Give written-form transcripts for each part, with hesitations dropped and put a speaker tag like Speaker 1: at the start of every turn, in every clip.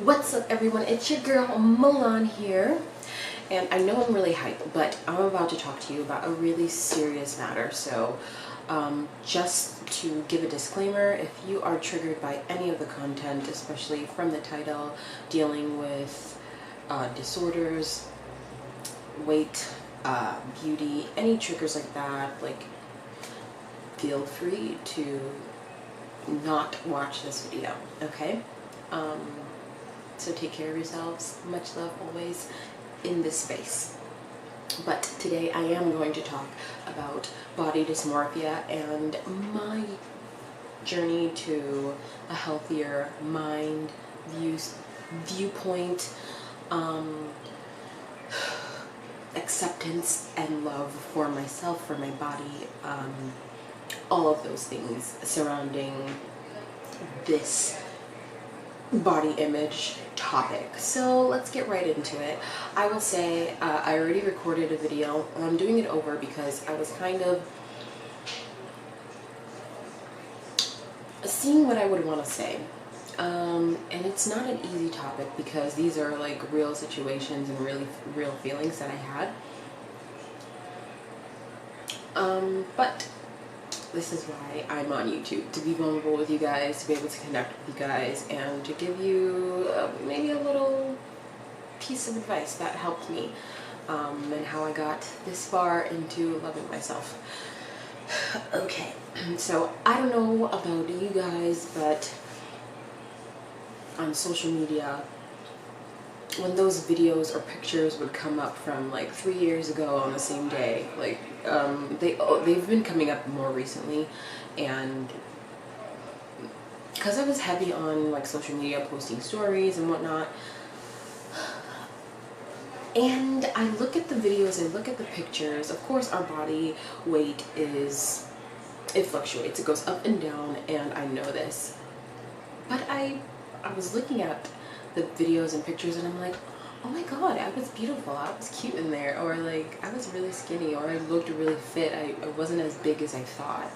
Speaker 1: What's up, everyone? It's your girl Milan here, and I know I'm really hyped, but I'm about to talk to you about a really serious matter. So just to give a disclaimer, if you are triggered by any of the content, especially from the title, dealing with disorders, weight, beauty, any triggers like that, like, feel free to not watch this video, okay? So take care of yourselves. Much love always in this space. But today I am going to talk about body dysmorphia and my journey to a healthier mind, viewpoint, acceptance and love for myself, for my body, all of those things surrounding this body image topic. So let's get right into it. I will say I already recorded a video. I'm doing it over because I was kind of seeing what I would want to say. And it's not an easy topic because these are like real situations and really real feelings that I had. But this is why I'm on YouTube, to be vulnerable with you guys, to be able to connect with you guys, and to give you maybe a little piece of advice that helped me, and how I got this far into loving myself. Okay, so I don't know about you guys, but on social media, when those videos or pictures would come up from like 3 years ago on the same day, like they've been coming up more recently, and because I was heavy on like social media, posting stories and whatnot, and I look at the videos, I look at the pictures. Of course our body weight it fluctuates, it goes up and down, and I know this, but I was looking at the videos and pictures and I'm like, oh my god, I was beautiful, I was cute in there, or like I was really skinny, or I looked really fit, I wasn't as big as I thought.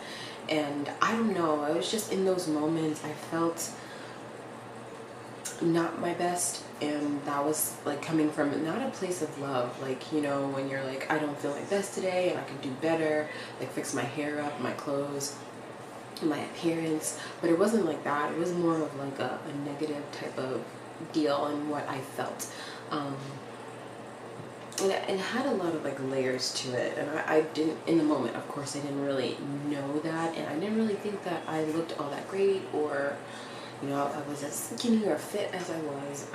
Speaker 1: And I don't know, I was just in those moments I felt not my best, and that was like coming from not a place of love, like, you know, when you're like, I don't feel my best today and I could do better, like fix my hair up, my clothes, my appearance. But it wasn't like that, it was more of like a negative type of deal and what I felt, and it had a lot of like layers to it, and I didn't, in the moment of course I didn't really know that, and I didn't really think that I looked all that great, or you know, I was as skinny or fit as I was,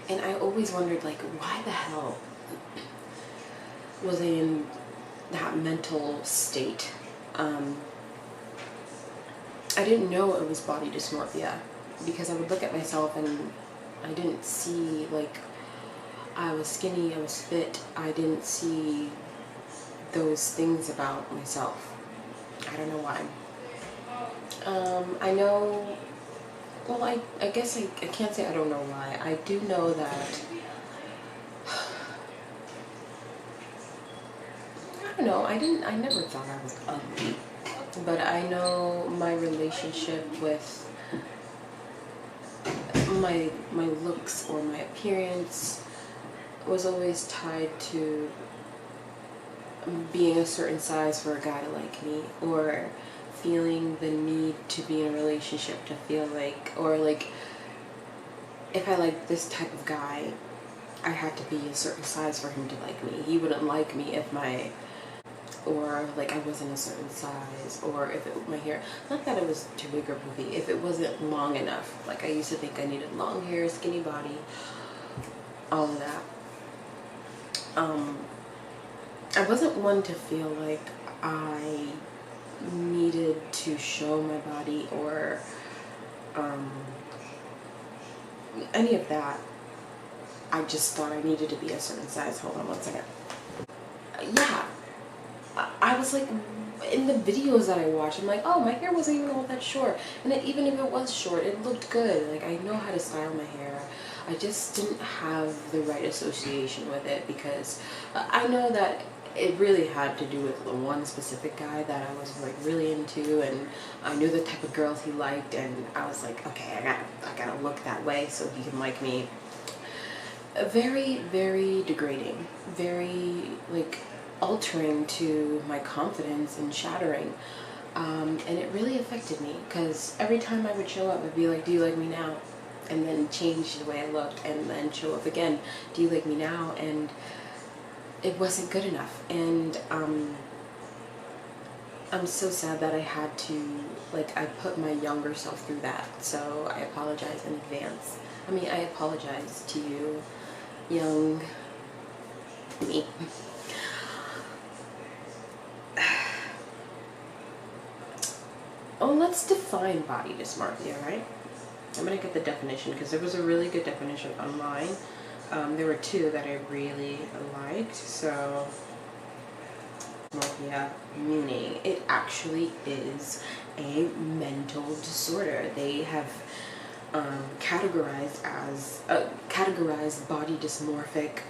Speaker 1: and I always wondered, like, why the hell was I in that mental state? I didn't know it was body dysmorphia, because I would look at myself and I didn't see, like, I was skinny, I was fit, I didn't see those things about myself. I don't know why. I know, well, I guess I can't say I don't know why. I do know that, I don't know, I never thought I was ugly, but I know my relationship with my looks or my appearance was always tied to being a certain size for a guy to like me, or feeling the need to be in a relationship to feel like, or like, if I like this type of guy, I had to be a certain size for him to like me. He wouldn't like me if or like I wasn't a certain size, or if my hair, not that it was too big or poofy, if it wasn't long enough. Like I used to think I needed long hair, skinny body, all of that. I wasn't one to feel like I needed to show my body, or any of that. I just thought I needed to be a certain size. Hold on one second. Yeah, I was like, in the videos that I watched, I'm like, oh, my hair wasn't even all that short, and even if it was short, it looked good. Like, I know how to style my hair. I just didn't have the right association with it, because I know that it really had to do with the one specific guy that I was like really into, and I knew the type of girls he liked, and I was like, okay, I gotta look that way so he can like me. Very, very degrading, very like altering to my confidence and shattering. And it really affected me because every time I would show up, I'd be like, do you like me now? And then change the way I looked, and then show up again, do you like me now? And it wasn't good enough. And I'm so sad that I had to, like, I put my younger self through that. So I apologize in advance. I mean, I apologize to you, young me. Oh, let's define body dysmorphia, right? I'm going to get the definition because there was a really good definition online. There were two that I really liked. So, dysmorphia, meaning it actually is a mental disorder. They have categorized body dysmorphic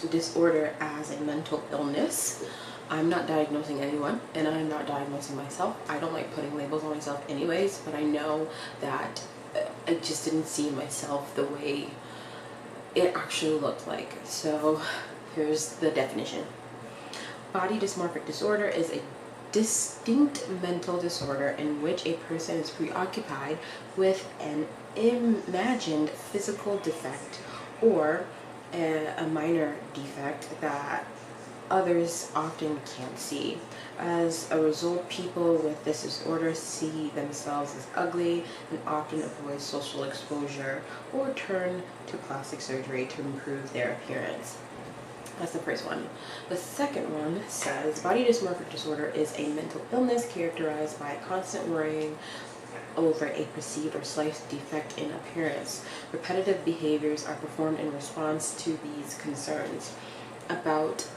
Speaker 1: disorder as a mental illness. I'm not diagnosing anyone, and I'm not diagnosing myself. I don't like putting labels on myself anyways, but I know that I just didn't see myself the way it actually looked like. So here's the definition. Body dysmorphic disorder is a distinct mental disorder in which a person is preoccupied with an imagined physical defect or a minor defect that others often can't see. As a result, people with this disorder see themselves as ugly and often avoid social exposure or turn to plastic surgery to improve their appearance. That's the first one. The second one says, body dysmorphic disorder is a mental illness characterized by constant worrying over a perceived or slight defect in appearance. Repetitive behaviors are performed in response to these concerns about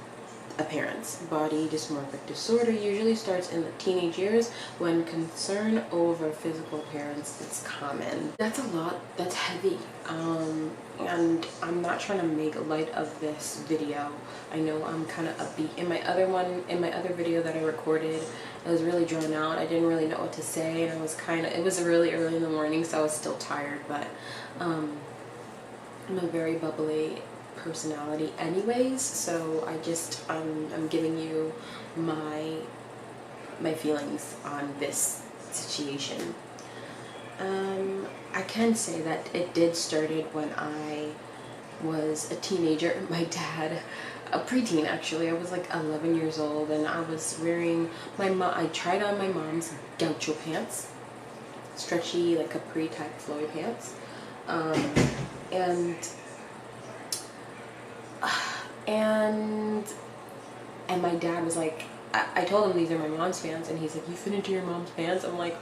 Speaker 1: appearance. Body dysmorphic disorder usually starts in the teenage years when concern over physical appearance is common. That's a lot. That's heavy. And I'm not trying to make light of this video. I know I'm kind of upbeat. In my other video that I recorded, it was really drawn out. I didn't really know what to say, and it was really early in the morning, so I was still tired, but I'm a very bubbly personality anyways, so I'm giving you my feelings on this situation. I can say that it did started when I was a teenager. My dad, a preteen actually, I was like 11 years old, and I was wearing I tried on my mom's gaucho pants, stretchy like capri type flowy pants, and my dad was like, I told him these are my mom's pants, and he's like, you fit into your mom's pants? I'm like,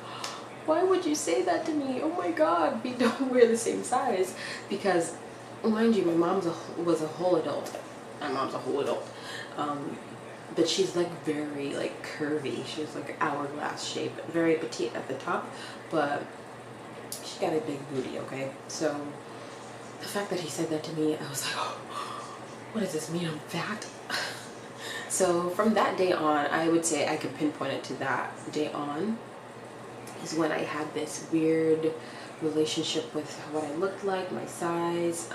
Speaker 1: why would you say that to me? Oh my god, we don't wear the same size. Because, mind you, my mom was a whole adult. My mom's a whole adult. But she's like very like curvy. She's like hourglass shape, very petite at the top, but she got a big booty, okay? So the fact that he said that to me, I was like, oh, what does this mean? I'm fat? So from that day on, I would say I could pinpoint it to that day on is when I had this weird relationship with what I looked like, my size,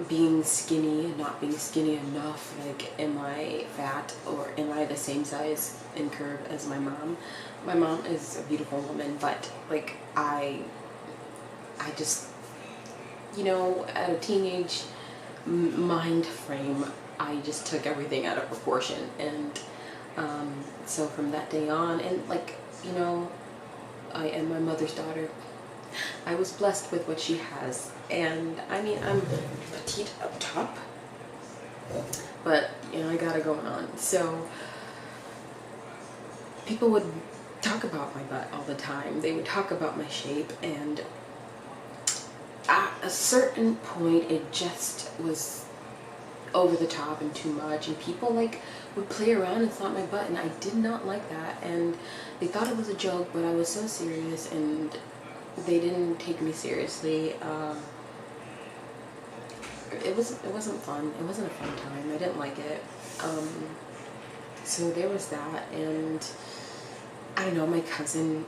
Speaker 1: being skinny and not being skinny enough. Like, am I fat, or am I the same size and curve as my mom? My mom is a beautiful woman, but like I just, you know, at a teenage mind frame, I just took everything out of proportion. And so from that day on, and like, you know, I am my mother's daughter. I was blessed with what she has, and I mean, I'm petite up top, but you know, I got it going on. So people would talk about my butt all the time. They would talk about my shape, and at a certain point it just was over the top and too much, and people like would play around and thought my butt, and I did not like that, and they thought it was a joke, but I was so serious, and they didn't take me seriously. it wasn't fun. It wasn't a fun time. I didn't like it. So there was that, and I don't know, my cousin,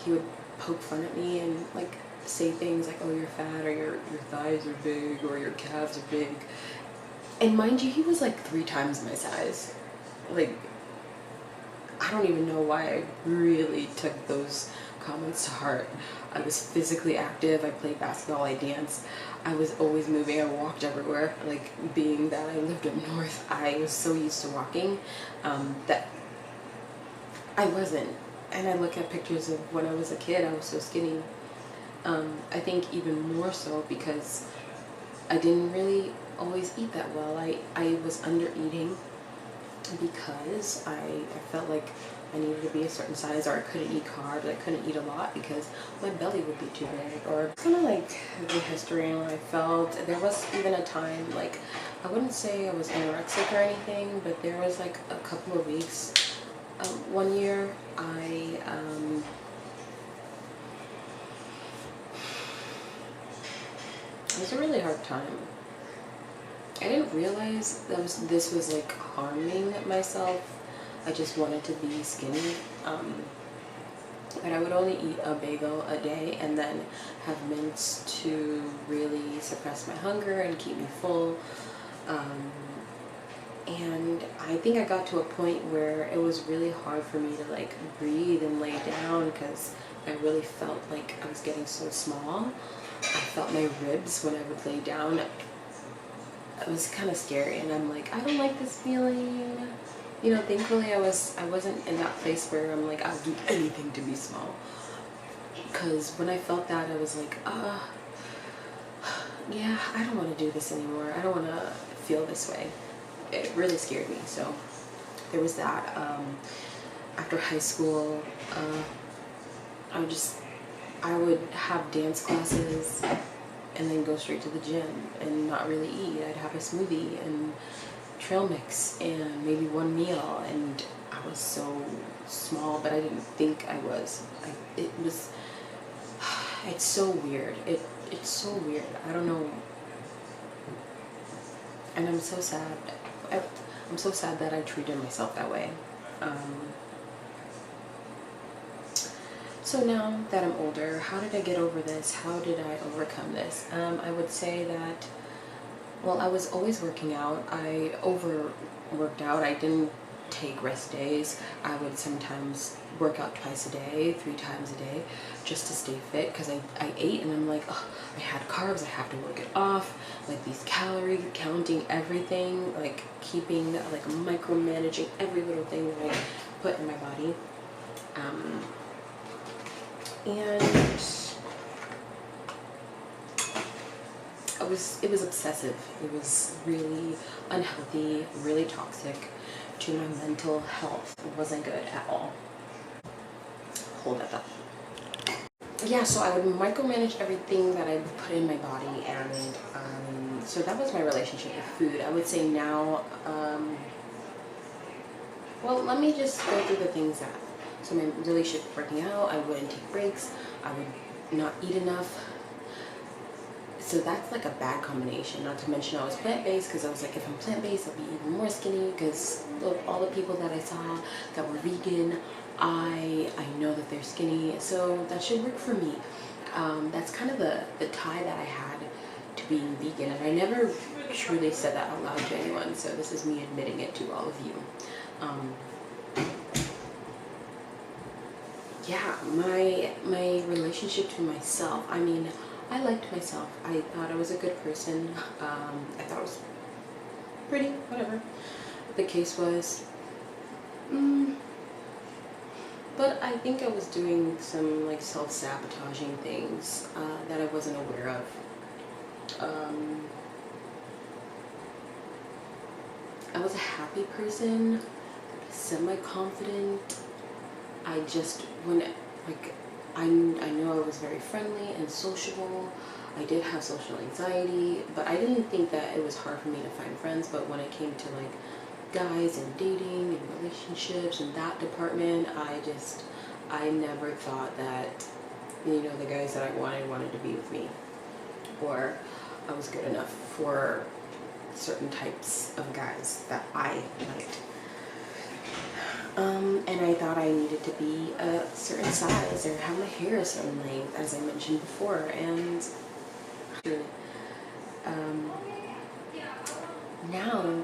Speaker 1: he would poke fun at me and like say things like, oh, you're fat, or your thighs are big, or your calves are big. And mind you, he was like 3 times my size. Like, I don't even know why I really took those comments to heart. I was physically active. I played basketball, I danced. I was always moving. I walked everywhere. Like, being that I lived up north, I was so used to walking that I wasn't. And I look at pictures of when I was a kid, I was so skinny. I think even more so because I didn't really always eat that well. I was under eating because I felt like I needed to be a certain size, or I couldn't eat carbs. I couldn't eat a lot because my belly would be too big. Or kind of like the history and what I felt. There was even a time, like, I wouldn't say I was anorexic or anything, but there was like a couple of weeks. One year it was a really hard time. I didn't realize this was like harming myself. I just wanted to be skinny. But I would only eat a bagel a day and then have mints to really suppress my hunger and keep me full. And I think I got to a point where it was really hard for me to like breathe and lay down because I really felt like I was getting so small. I felt my ribs when I would lay down. It was kind of scary, and I'm like, I don't like this feeling. You know, thankfully I wasn't in that place where I'm like, I'll do anything to be small. Because when I felt that, I was like, yeah, I don't want to do this anymore. I don't want to feel this way. It really scared me. So there was that. After high school, I would have dance classes and then go straight to the gym and not really eat. I'd have a smoothie and trail mix and maybe one meal, and I was so small, but I didn't think I was. It's so weird. It's so weird. I don't know. And I'm so sad. I'm so sad that I treated myself that way. So now that I'm older, how did I get over this? How did I overcome this? I would say that, well, I was always working out. I overworked out. I didn't take rest days. I would sometimes work out twice a day, 3 times a day, just to stay fit, because I ate and I'm like, oh, I had carbs, I have to work it off, like these calorie counting everything, like keeping, like micromanaging every little thing that I put in my body. And it was obsessive. It was really unhealthy, really toxic to my mental health. It wasn't good at all. Hold that up. Yeah, so I would micromanage everything that I put in my body, and so that was my relationship with food. I would say now, well, let me just go through the things that, so my relationship with working out, I wouldn't take breaks, I would not eat enough. So that's like a bad combination. Not to mention I was plant-based, because I was like, if I'm plant-based, I'll be even more skinny, because all the people that I saw that were vegan, I know that they're skinny, so that should work for me. That's kind of the tie that I had to being vegan, and I never truly said that out loud to anyone, so this is me admitting it to all of you. Yeah, my relationship to myself, I mean, I liked myself. I thought I was a good person. I thought I was pretty, whatever the case was. But I think I was doing some like self-sabotaging things that I wasn't aware of. I was a happy person, semi-confident. I just, I know I was very friendly and sociable. I did have social anxiety, but I didn't think that it was hard for me to find friends. But when it came to like guys and dating and relationships and that department, I never thought that, you know, the guys that I wanted to be with me. Or I was good enough for certain types of guys that I liked. And I thought I needed to be a certain size or have my hair a certain length, as I mentioned before. And now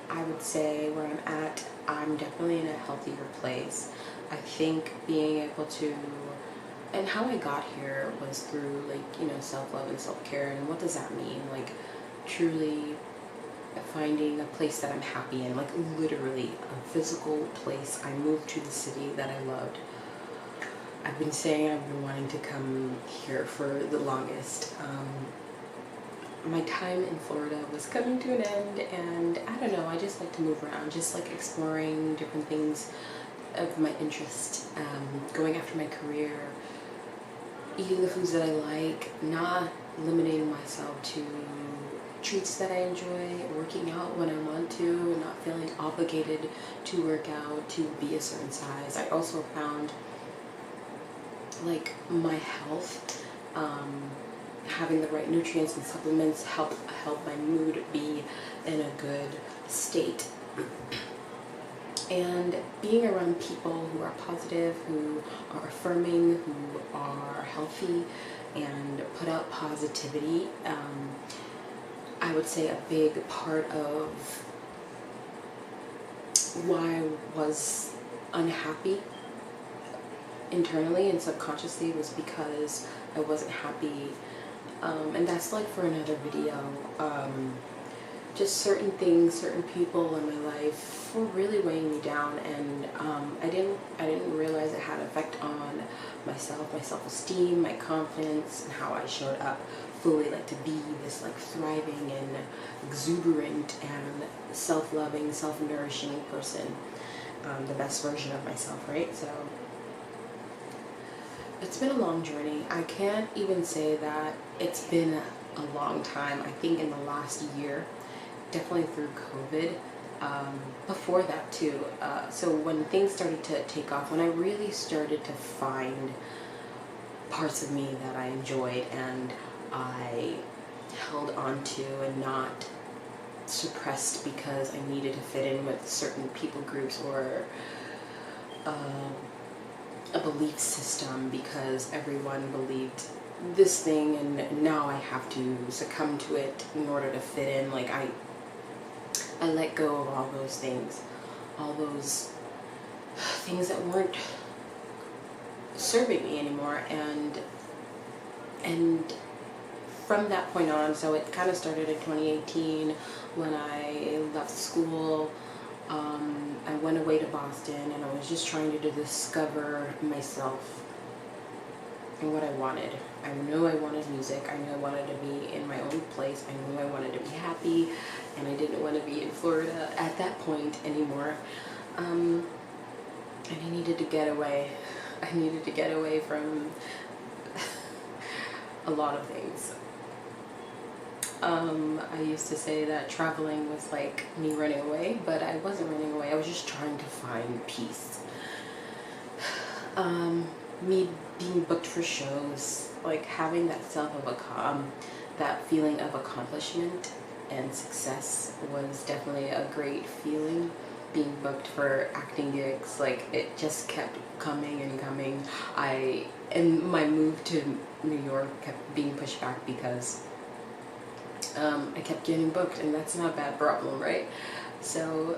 Speaker 1: I would say where I'm at, I'm definitely in a healthier place. I think being able to, and how I got here was through, like, you know, self-love and self-care. And what does that mean? Like, truly finding a place that I'm happy in, like literally a physical place. I moved to the city that I loved. I've been saying I've been wanting to come here for the longest. My time in Florida was coming to an end, and I don't know, I just like to move around, just like exploring different things of my interest, going after my career, eating the foods that I like, not limiting myself to treats that I enjoy, working out when I want to, and not feeling obligated to work out, to be a certain size. I also found, like, my health, having the right nutrients and supplements help my mood be in a good state. And being around people who are positive, who are affirming, who are healthy, and put out positivity, I would say a big part of why I was unhappy internally and subconsciously was because I wasn't happy. And that's like for another video. Just certain things, certain people in my life were really weighing me down, and I didn't realize it had an effect on myself, my self-esteem, my confidence, and how I showed up fully, like to be this like thriving and exuberant and self-loving, self-nourishing person, the best version of myself, right? So it's been a long journey. I can't even say that it's been a long time. I think in the last year, definitely through COVID, before that too. So when things started to take off, when I really started to find parts of me that I enjoyed and I held on to and not suppressed because I needed to fit in with certain people groups or a belief system because everyone believed this thing and now I have to succumb to it in order to fit in. Like I let go of all those things, all those things that weren't serving me anymore, and from that point on, so it kind of started in 2018 when I left school. I went away to Boston and I was just trying to discover myself and what I wanted. I knew I wanted music. I knew I wanted to be in my own place. I knew I wanted to be happy, and I didn't want to be in Florida at that point anymore. And I needed to get away. I needed to get away from a lot of things. I used to say that traveling was like me running away, but I wasn't running away. I was just trying to find peace. Me being booked for shows, like having that that feeling of accomplishment and success was definitely a great feeling. Being booked for acting gigs, like it just kept coming and coming. And my move to New York kept being pushed back because I kept getting booked, and that's not a bad problem, right? So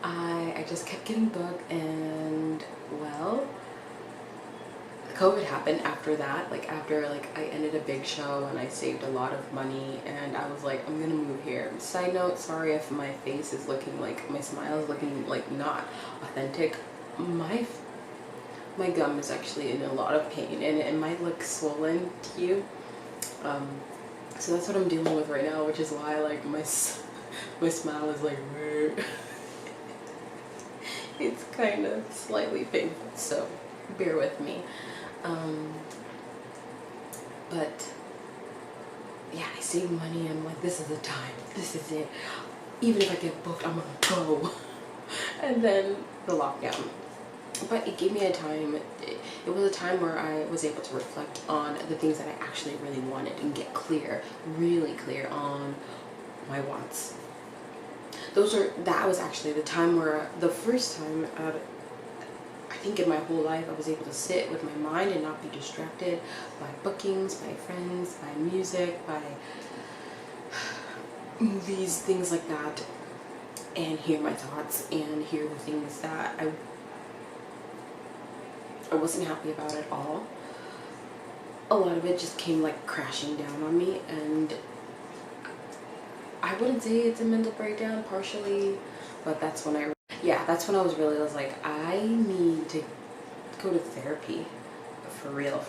Speaker 1: I just kept getting booked, and well, COVID happened after that. Like after I ended a big show and I saved a lot of money, and I was like, I'm gonna move here. Side note, sorry if my face is looking like, my smile is looking like not authentic. My gum is actually in a lot of pain, and it might look swollen to you. So that's what I'm dealing with right now, which is why like my smile is like weird. It's kind of slightly painful, so bear with me. But yeah, I save money. I'm like, this is the time. This is it. Even if I get booked, I'm gonna go. And then the lockdown. but it gave me a time, it was a time where I was able to reflect on the things that I actually really wanted and get clear, really clear on my wants. That was actually the time where, the first time, I think in my whole life, I was able to sit with my mind and not be distracted by bookings, by friends, by music, by movies, things like that, and hear my thoughts and hear the things that I wasn't happy about at all. A lot of it just came like crashing down on me, and I wouldn't say it's a mental breakdown, partially, but that's when I was like, I need to go to therapy for real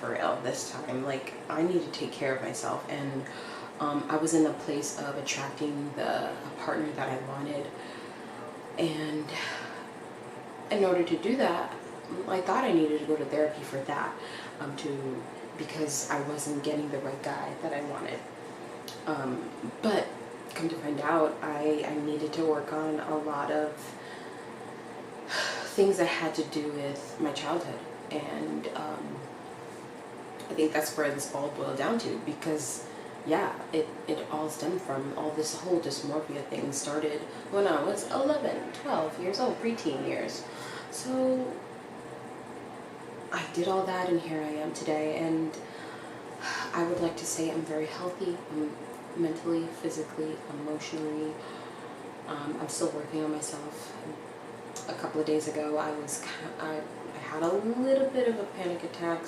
Speaker 1: this time. Like, I need to take care of myself. And I was in a place of attracting a partner that I wanted, and in order to do that, I thought I needed to go to therapy for that, because I wasn't getting the right guy that I wanted. But come to find out, I needed to work on a lot of things that had to do with my childhood, and I think that's where this all boiled down to, because yeah, it all stemmed from all this whole dysmorphia thing started when I was 11, 12 years old, preteen years. So I did all that, and here I am today, and I would like to say I'm very healthy, mentally, physically, emotionally. I'm still working on myself. A couple of days ago, I had a little bit of a panic attack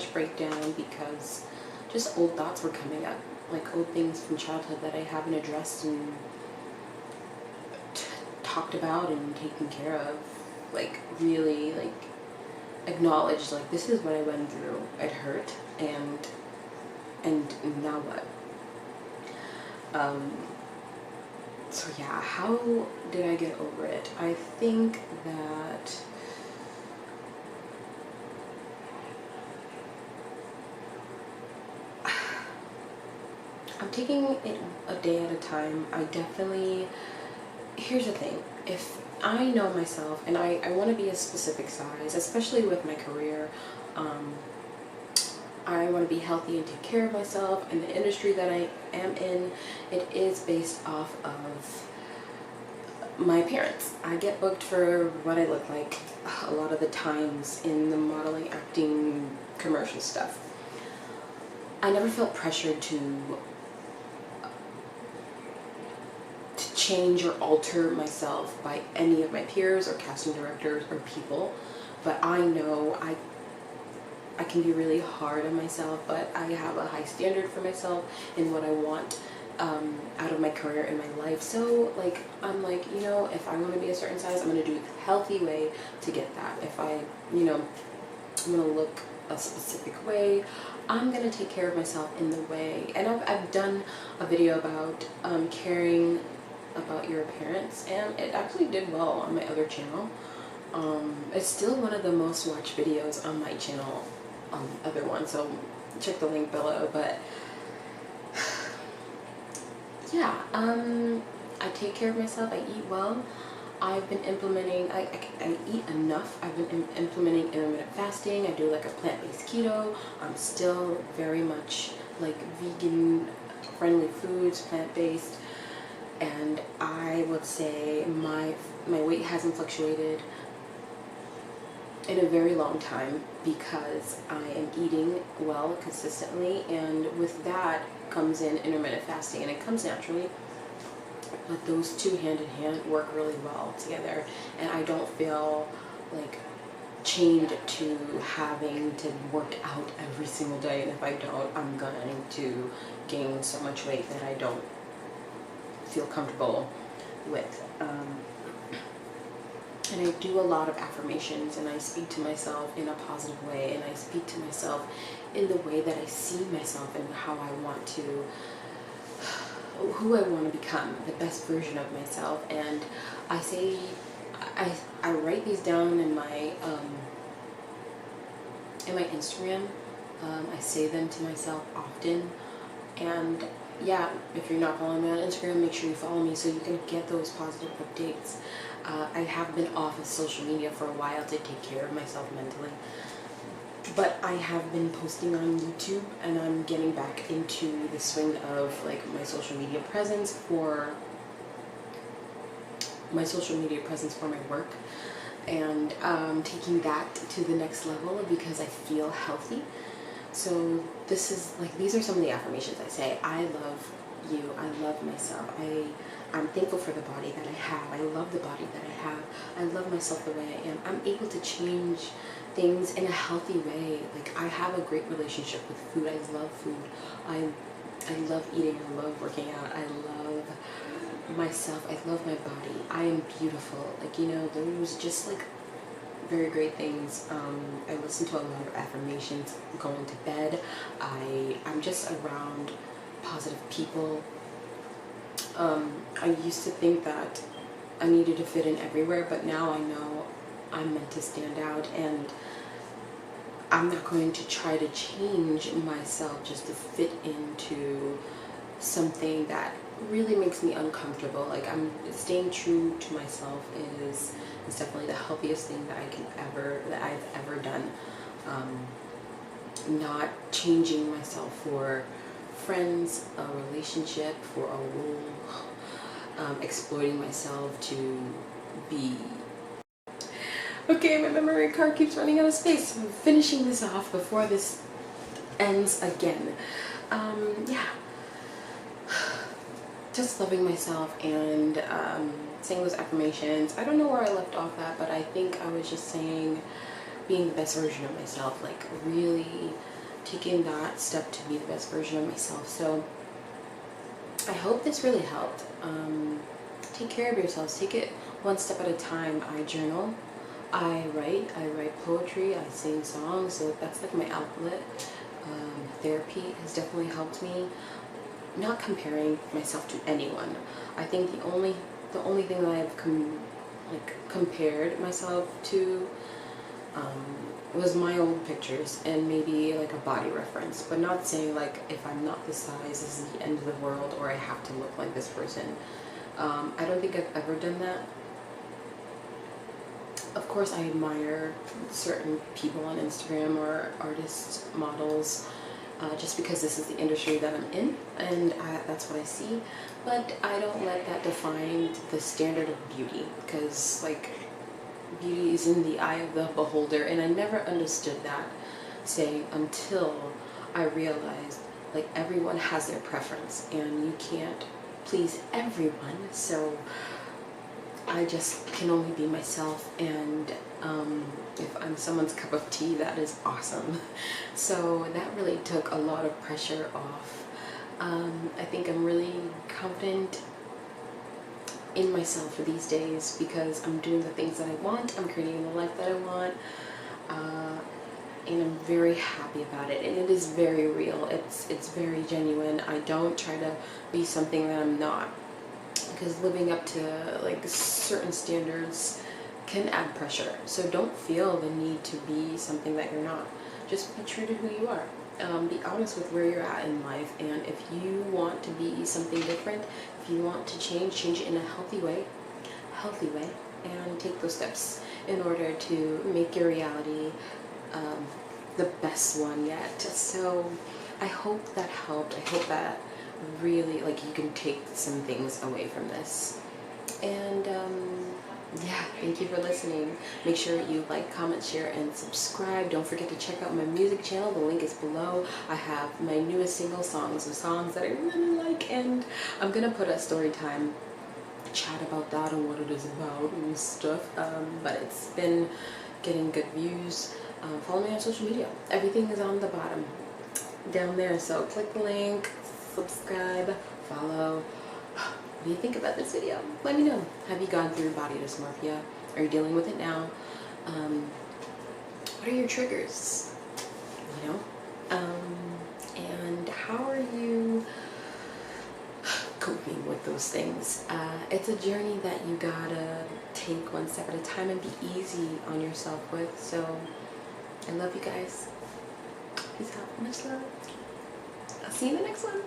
Speaker 1: / breakdown, because just old thoughts were coming up, like old things from childhood that I haven't addressed and talked about and taken care of, like really like acknowledged, like, this is what I went through, it hurt, and now what? So yeah, how did I get over it? I think that I'm taking it a day at a time. Here's the thing, if I know myself and I want to be a specific size, especially with my career, I want to be healthy and take care of myself, and the industry that I am in, it is based off of my appearance. I get booked for what I look like a lot of the times in the modeling, acting, commercial stuff. I never felt pressured to change or alter myself by any of my peers or casting directors or people, but I know I can be really hard on myself, but I have a high standard for myself in what I want out of my career and my life. So like, I'm like, you know, if I want to be a certain size, I'm going to do it the healthy way to get that. If I, you know, I'm going to look a specific way, I'm going to take care of myself in the way. And I've done a video about caring about your appearance, and it actually did well on my other channel. It's still one of the most watched videos on my channel, on the other one, so check the link below. But yeah, I take care of myself, I eat well. I've been implementing, I eat enough. I've been implementing intermittent fasting. I do like a plant-based keto. I'm still very much like vegan friendly foods, plant-based, and I would say my weight hasn't fluctuated in a very long time, because I am eating well consistently, and with that comes in intermittent fasting, and it comes naturally. But those two hand in hand work really well together, and I don't feel like chained to having to work out every single day, and if I don't, I'm going to gain so much weight that I don't feel comfortable with. And I do a lot of affirmations, and I speak to myself in a positive way, and I speak to myself in the way that I see myself and how I want to, who I want to become, the best version of myself. And I say, I write these down in my Instagram. I say them to myself often, and yeah, if you're not following me on Instagram, make sure you follow me so you can get those positive updates. I have been off of social media for a while to take care of myself mentally, but I have been posting on YouTube, and I'm getting back into the swing of like my social media presence for my work, and taking that to the next level because I feel healthy. So this is like, these are some of the affirmations I say. I love you. I love myself. I'm thankful for the body that I have. I love the body that I have. I love myself the way I am. I'm able to change things in a healthy way. Like, I have a great relationship with food. I love food. I love eating. I love working out. I love myself. I love my body. I am beautiful. Like, you know, those just like very great things. I listen to a lot of affirmations going to bed. I'm just around positive people. I used to think that I needed to fit in everywhere, but now I know I'm meant to stand out, and I'm not going to try to change myself just to fit into something that really makes me uncomfortable. Like, I'm staying true to myself is definitely the healthiest thing that I've ever done. Not changing myself for friends, a relationship, for a role, exploiting myself to be. Okay, my memory card keeps running out of space, so I'm finishing this off before this ends again. Yeah. Just loving myself and saying those affirmations. I don't know where I left off at, but I think I was just saying being the best version of myself, like really taking that step to be the best version of myself. So I hope this really helped. Take care of yourselves. Take it one step at a time. I journal. I write poetry. I sing songs. So that's like my outlet. Therapy has definitely helped me. Not comparing myself to anyone. I think the only thing that I've compared myself to was my old pictures and maybe like a body reference, but not saying like if I'm not this size, this is the end of the world, or I have to look like this person. I don't think I've ever done that. Of course, I admire certain people on Instagram or artists, models, just because this is the industry that I'm in, and that's what I see. But I don't let that define the standard of beauty, because like, beauty is in the eye of the beholder, and I never understood that saying until I realized like everyone has their preference and you can't please everyone. So I just can only be myself, and if I'm someone's cup of tea, that is awesome. So that really took a lot of pressure off. I think I'm really confident in myself for these days because I'm doing the things that I want, I'm creating the life that I want, and I'm very happy about it, and it is very real. It's very genuine. I don't try to be something that I'm not, because living up to like certain standards can add pressure. So don't feel the need to be something that you're not. Just be true to who you are. Be honest with where you're at in life, and if you want to be something different, if you want to change it in a healthy way, and take those steps in order to make your reality the best one yet. So I hope that helped. I hope that really, like, you can take some things away from this. And yeah, thank you for listening. Make sure you like, comment, share, and subscribe. Don't forget to check out my music channel. The link is below. I have my newest single songs, the songs that I really like, and I'm gonna put a story time chat about that and what it is about and stuff. But it's been getting good views. Follow me on social media. Everything is on the bottom down there. So click the link, subscribe, follow. What do you think about this video? Let me know. Have you gone through body dysmorphia? Are you dealing with it now? What are your triggers? You know? And how are you coping with those things? It's a journey that you gotta take one step at a time and be easy on yourself with. So I love you guys. Peace out. Much love. I'll see you in the next one.